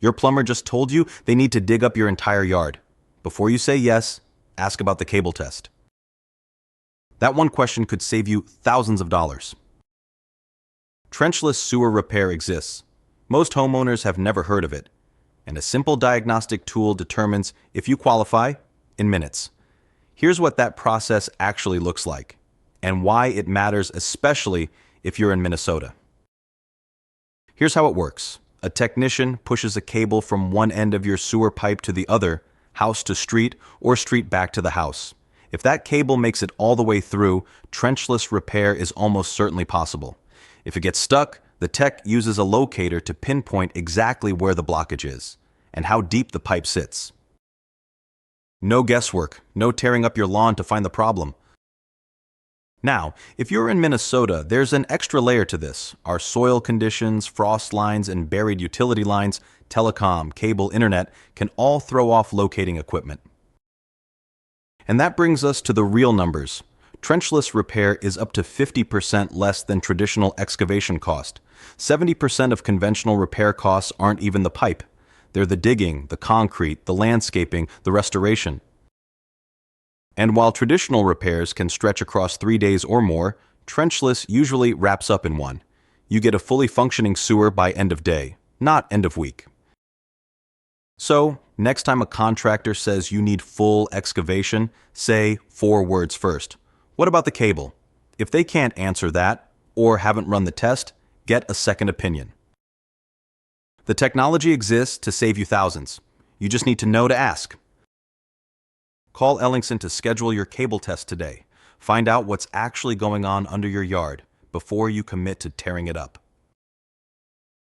Your plumber just told you they need to dig up your entire yard. Before you say yes, ask about the cable test. That one question could save you thousands of dollars. Trenchless sewer repair exists. Most homeowners have never heard of it, and a simple diagnostic tool determines if you qualify in minutes. Here's what that process actually looks like, and why it matters, especially if you're in Minnesota. Here's how it works. A technician pushes a cable from one end of your sewer pipe to the other, house to street, or street back to the house. If that cable makes it all the way through, trenchless repair is almost certainly possible. If it gets stuck, the tech uses a locator to pinpoint exactly where the blockage is and how deep the pipe sits. No guesswork, no tearing up your lawn to find the problem. Now, if you're in Minnesota, there's an extra layer to this. Our soil conditions, frost lines, and buried utility lines, telecom, cable, internet can all throw off locating equipment. And that brings us to the real numbers. Trenchless repair is up to 50% less than traditional excavation cost. 70% of conventional repair costs aren't even the pipe. They're the digging, the concrete, the landscaping, the restoration. And while traditional repairs can stretch across 3 days or more, trenchless usually wraps up in one. You get a fully functioning sewer by end of day, not end of week. So, next time a contractor says you need full excavation, say 4 words first. What about the cable? If they can't answer that, or haven't run the test, get a second opinion. The technology exists to save you thousands. You just need to know to ask. Call Ellingson to schedule your cable test today. Find out what's actually going on under your yard before you commit to tearing it up.